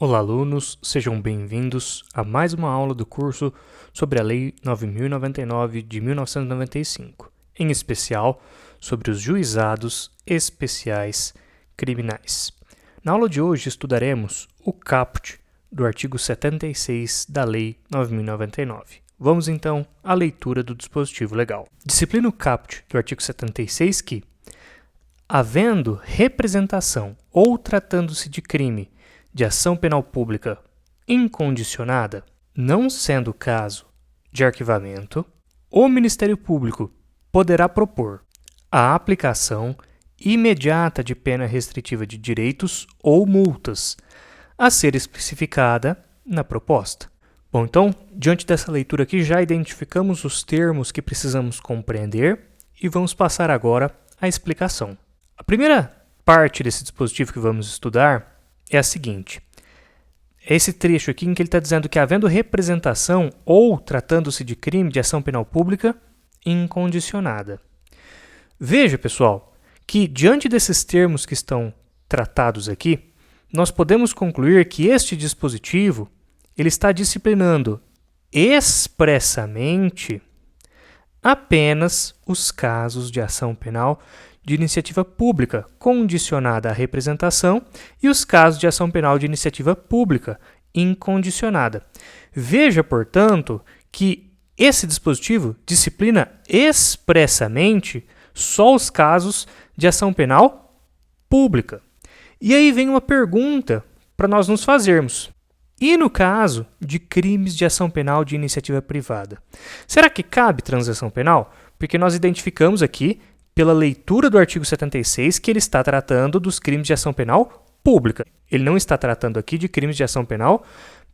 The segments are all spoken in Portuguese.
Olá, alunos, sejam bem-vindos a mais uma aula do curso sobre a Lei 9.099 de 1995, em especial sobre os juizados especiais criminais. Na aula de hoje estudaremos o caput do artigo 76 da Lei 9.099. Vamos então à leitura do dispositivo legal. Disciplina o caput do artigo 76 que, havendo representação ou tratando-se de crime de ação penal pública incondicionada, não sendo o caso de arquivamento, o Ministério Público poderá propor a aplicação imediata de pena restritiva de direitos ou multas, a ser especificada na proposta. Bom, então, diante dessa leitura aqui, já identificamos os termos que precisamos compreender e vamos passar agora à explicação. A primeira parte desse dispositivo que vamos estudar é a seguinte. É esse trecho aqui em que ele está dizendo que, havendo representação ou tratando-se de crime de ação penal pública incondicionada. Veja, pessoal, que diante desses termos que estão tratados aqui, nós podemos concluir que este dispositivo ele está disciplinando expressamente apenas os casos de ação penal de iniciativa pública condicionada à representação e os casos de ação penal de iniciativa pública incondicionada. Veja, portanto, que esse dispositivo disciplina expressamente só os casos de ação penal pública. E aí vem uma pergunta para nós nos fazermos. E no caso de crimes de ação penal de iniciativa privada? Será que cabe transação penal? Porque nós identificamos aqui pela leitura do artigo 76 que ele está tratando dos crimes de ação penal pública. Ele não está tratando aqui de crimes de ação penal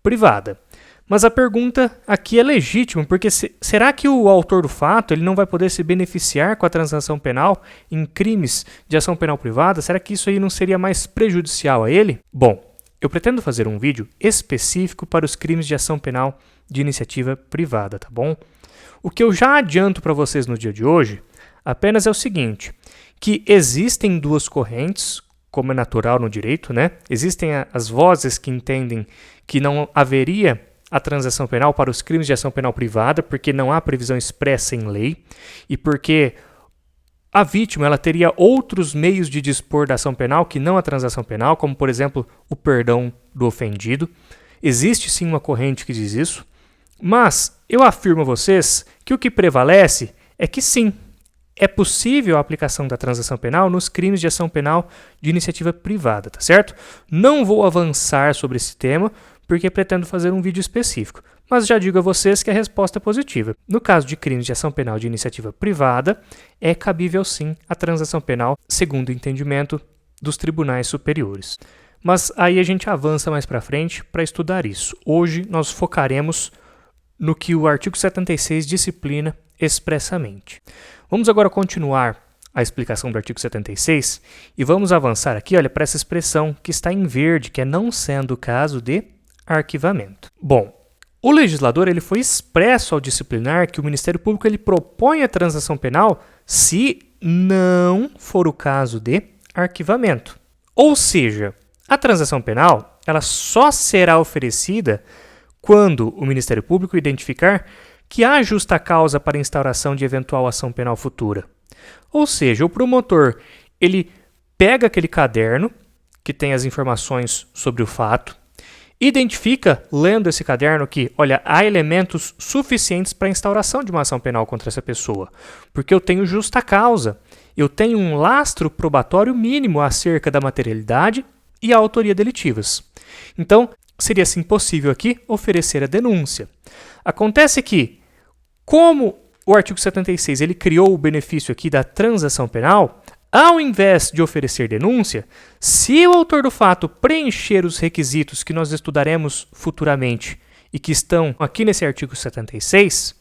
privada. Mas a pergunta aqui é legítima, porque será que o autor do fato ele não vai poder se beneficiar com a transação penal em crimes de ação penal privada? Será que isso aí não seria mais prejudicial a ele? Bom, eu pretendo fazer um vídeo específico para os crimes de ação penal de iniciativa privada, tá bom? O que eu já adianto para vocês no dia de hoje apenas é o seguinte, que existem duas correntes, como é natural no direito, né? Existem as vozes que entendem que não haveria a transação penal para os crimes de ação penal privada, porque não há previsão expressa em lei e porque a vítima ela teria outros meios de dispor da ação penal que não a transação penal, como, por exemplo, o perdão do ofendido. Existe sim uma corrente que diz isso, mas eu afirmo a vocês que o que prevalece é que sim, é possível a aplicação da transação penal nos crimes de ação penal de iniciativa privada, tá certo? Não vou avançar sobre esse tema, porque pretendo fazer um vídeo específico, mas já digo a vocês que a resposta é positiva. No caso de crimes de ação penal de iniciativa privada, é cabível sim a transação penal, segundo o entendimento dos tribunais superiores. Mas aí a gente avança mais para frente para estudar isso. Hoje nós focaremos no que o artigo 76 disciplina expressamente. Vamos agora continuar a explicação do artigo 76 e vamos avançar aqui, olha, para essa expressão que está em verde, que é não sendo o caso de arquivamento. Bom, o legislador ele foi expresso ao disciplinar que o Ministério Público ele propõe a transação penal se não for o caso de arquivamento. Ou seja, a transação penal ela só será oferecida quando o Ministério Público identificar que há justa causa para a instauração de eventual ação penal futura. Ou seja, o promotor ele pega aquele caderno que tem as informações sobre o fato, identifica, lendo esse caderno, que, olha, há elementos suficientes para a instauração de uma ação penal contra essa pessoa, porque eu tenho justa causa, eu tenho um lastro probatório mínimo acerca da materialidade e a autoria delitivas. Então, seria sim possível aqui oferecer a denúncia. Acontece que, como o artigo 76 ele criou o benefício aqui da transação penal, ao invés de oferecer denúncia, se o autor do fato preencher os requisitos que nós estudaremos futuramente e que estão aqui nesse artigo 76,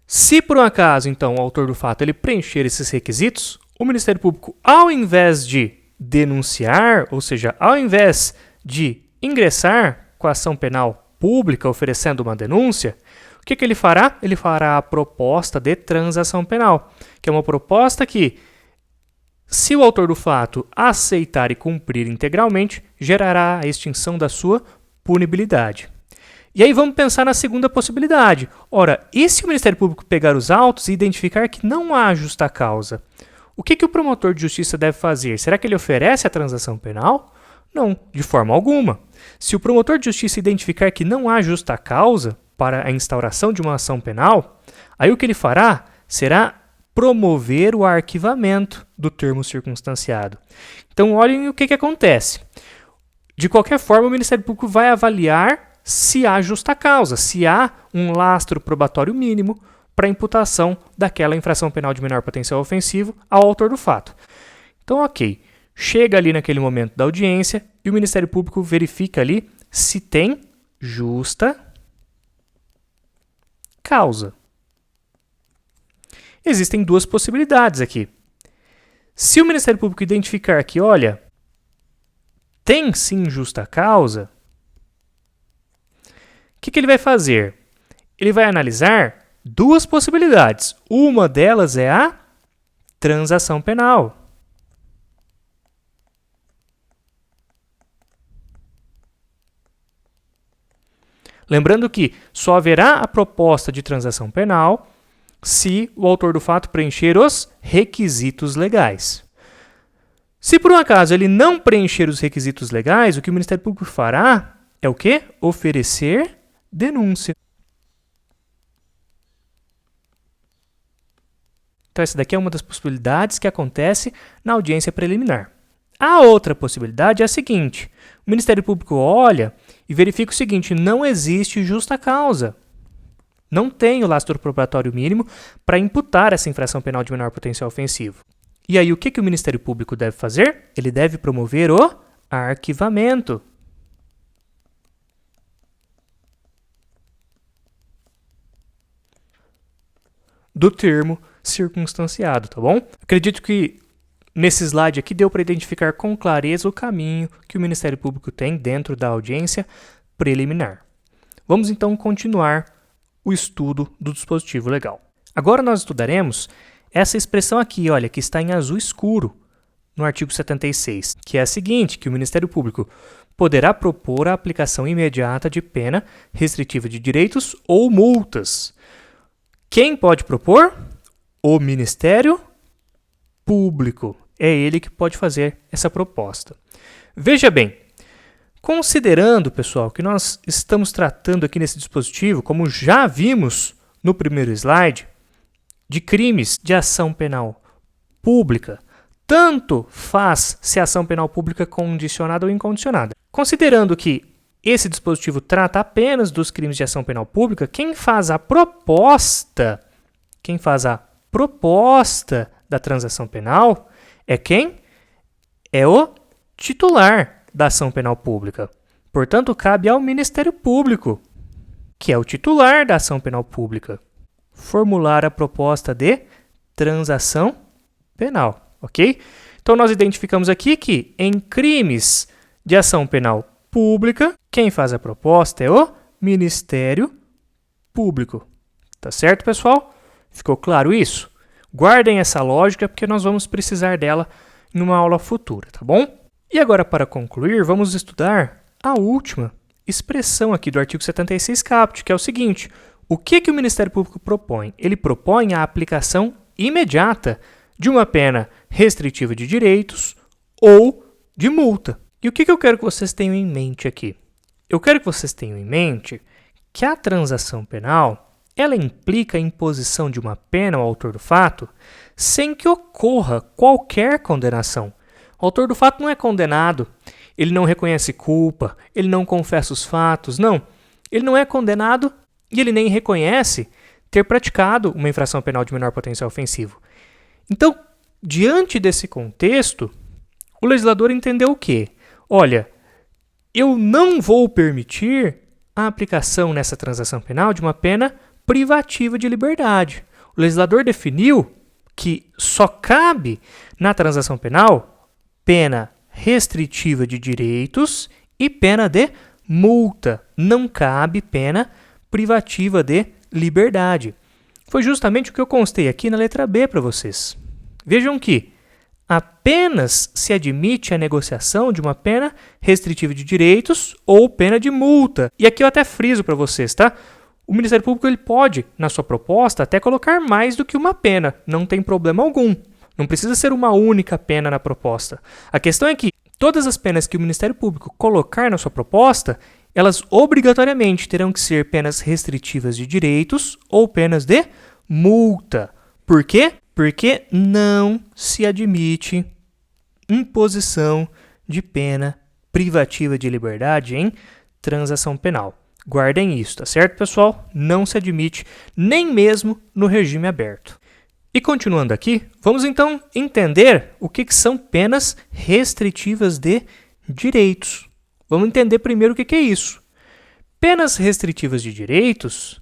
se por um acaso, então, o autor do fato ele preencher esses requisitos, o Ministério Público, ao invés de denunciar, ou seja, ao invés de ingressar com a ação penal pública oferecendo uma denúncia, o que ele fará? Ele fará a proposta de transação penal, que é uma proposta que Se o autor do fato aceitar e cumprir integralmente, gerará a extinção da sua punibilidade. E aí vamos pensar na segunda possibilidade. Ora, e se o Ministério Público pegar os autos e identificar que não há justa causa? O que o promotor de justiça deve fazer? Será que ele oferece a transação penal? Não, de forma alguma. Se o promotor de justiça identificar que não há justa causa para a instauração de uma ação penal, aí o que ele fará será promover o arquivamento do termo circunstanciado. Então, olhem o que acontece. De qualquer forma, o Ministério Público vai avaliar se há justa causa, se há um lastro probatório mínimo para a imputação daquela infração penal de menor potencial ofensivo ao autor do fato. Então, ok, chega ali naquele momento da audiência e o Ministério Público verifica ali se tem justa causa. Existem duas possibilidades aqui. Se o Ministério Público identificar que, olha, tem sim justa causa, o que ele vai fazer? Ele vai analisar duas possibilidades. Uma delas é a transação penal. Lembrando que só haverá a proposta de transação penal se o autor do fato preencher os requisitos legais. Se por um acaso ele não preencher os requisitos legais, o que o Ministério Público fará é o quê? Oferecer denúncia. Então essa daqui é uma das possibilidades que acontece na audiência preliminar. A outra possibilidade é a seguinte: o Ministério Público olha e verifica o seguinte: não existe justa causa. Não tem o lastro probatório mínimo para imputar essa infração penal de menor potencial ofensivo. E aí o que o Ministério Público deve fazer? Ele deve promover o arquivamento. Do termo circunstanciado, tá bom? Acredito que nesse slide aqui deu para identificar com clareza o caminho que o Ministério Público tem dentro da audiência preliminar. Vamos então continuar o estudo do dispositivo legal. Agora nós estudaremos essa expressão aqui, olha, que está em azul escuro no artigo 76, que é a seguinte, que o Ministério Público poderá propor a aplicação imediata de pena restritiva de direitos ou multas. Quem pode propor? O Ministério Público. É ele que pode fazer essa proposta. Veja bem, considerando, pessoal, que nós estamos tratando aqui nesse dispositivo, como já vimos no primeiro slide, de crimes de ação penal pública, tanto faz se a ação penal pública é condicionada ou incondicionada. Considerando que esse dispositivo trata apenas dos crimes de ação penal pública, quem faz a proposta da transação penal é quem? É o titular da ação penal pública. Portanto, cabe ao Ministério Público, que é o titular da ação penal pública, formular a proposta de transação penal, ok? Então, nós identificamos aqui que em crimes de ação penal pública, quem faz a proposta é o Ministério Público. Tá certo, pessoal? Ficou claro isso? Guardem essa lógica porque nós vamos precisar dela em uma aula futura, tá bom? E agora, para concluir, vamos estudar a última expressão aqui do artigo 76 caput, que é o seguinte: o que o Ministério Público propõe? Ele propõe a aplicação imediata de uma pena restritiva de direitos ou de multa. E o que eu quero que vocês tenham em mente aqui? Eu quero que vocês tenham em mente que a transação penal, ela implica a imposição de uma pena ao autor do fato sem que ocorra qualquer condenação. O autor do fato não é condenado, ele não reconhece culpa, ele não confessa os fatos, não. Ele não é condenado e ele nem reconhece ter praticado uma infração penal de menor potencial ofensivo. Então, diante desse contexto, o legislador entendeu o quê? Olha, eu não vou permitir a aplicação nessa transação penal de uma pena privativa de liberdade. O legislador definiu que só cabe na transação penal pena restritiva de direitos e pena de multa. Não cabe pena privativa de liberdade. Foi justamente o que eu constei aqui na letra B para vocês. Vejam que apenas se admite a negociação de uma pena restritiva de direitos ou pena de multa. E aqui eu até friso para vocês, tá? O Ministério Público ele pode, na sua proposta, até colocar mais do que uma pena, não tem problema algum. Não precisa ser uma única pena na proposta. A questão é que todas as penas que o Ministério Público colocar na sua proposta, elas obrigatoriamente terão que ser penas restritivas de direitos ou penas de multa. Por quê? Porque não se admite imposição de pena privativa de liberdade em transação penal. Guardem isso, tá certo, pessoal? Não se admite nem mesmo no regime aberto. E continuando aqui, vamos então entender o que são penas restritivas de direitos. Vamos entender primeiro o que é isso. Penas restritivas de direitos,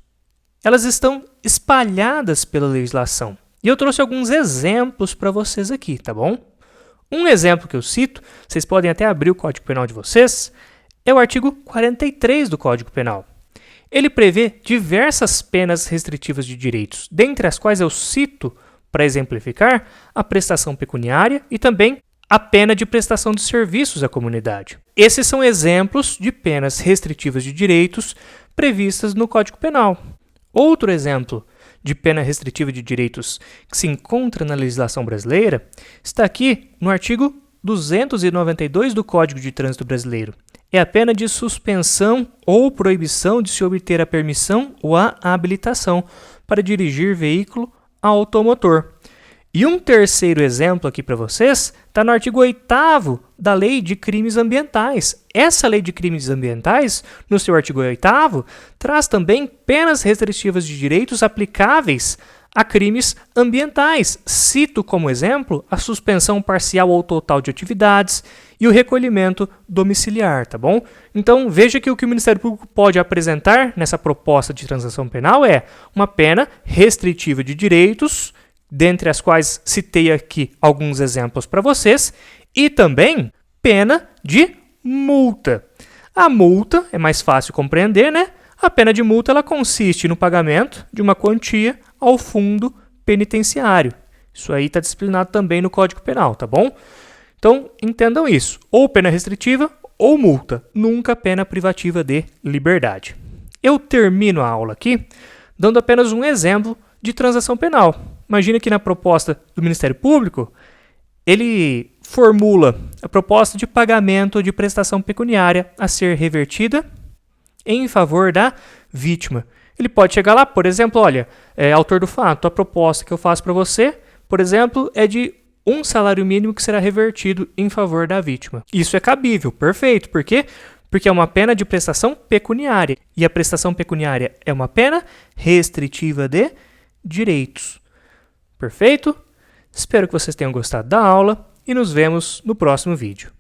elas estão espalhadas pela legislação. E eu trouxe alguns exemplos para vocês aqui, tá bom? Um exemplo que eu cito, vocês podem até abrir o Código Penal de vocês, é o artigo 43 do Código Penal. Ele prevê diversas penas restritivas de direitos, dentre as quais eu cito, para exemplificar, a prestação pecuniária e também a pena de prestação de serviços à comunidade. Esses são exemplos de penas restritivas de direitos previstas no Código Penal. Outro exemplo de pena restritiva de direitos que se encontra na legislação brasileira está aqui no artigo 292 do Código de Trânsito Brasileiro. É a pena de suspensão ou proibição de se obter a permissão ou a habilitação para dirigir veículo automotor. E um terceiro exemplo aqui para vocês está no artigo 8º da Lei de Crimes Ambientais. Essa Lei de Crimes Ambientais, no seu artigo 8º, traz também penas restritivas de direitos aplicáveis a crimes ambientais. Cito como exemplo a suspensão parcial ou total de atividades e o recolhimento domiciliar, tá bom? Então, veja que o que o Ministério Público pode apresentar nessa proposta de transação penal é uma pena restritiva de direitos, dentre as quais citei aqui alguns exemplos para vocês, e também pena de multa. A multa é mais fácil compreender, né? A pena de multa ela consiste no pagamento de uma quantia ao fundo penitenciário. Isso aí está disciplinado também no Código Penal, tá bom? Então, entendam isso. Ou pena restritiva ou multa. Nunca pena privativa de liberdade. Eu termino a aula aqui dando apenas um exemplo de transação penal. Imagina que na proposta do Ministério Público, ele formula a proposta de pagamento de prestação pecuniária a ser revertida em favor da vítima. Ele pode chegar lá, por exemplo, olha, autor do fato, a proposta que eu faço para você, por exemplo, é de um salário mínimo que será revertido em favor da vítima. Isso é cabível, perfeito. Por quê? Porque é uma pena de prestação pecuniária. E a prestação pecuniária é uma pena restritiva de direitos. Perfeito? Espero que vocês tenham gostado da aula e nos vemos no próximo vídeo.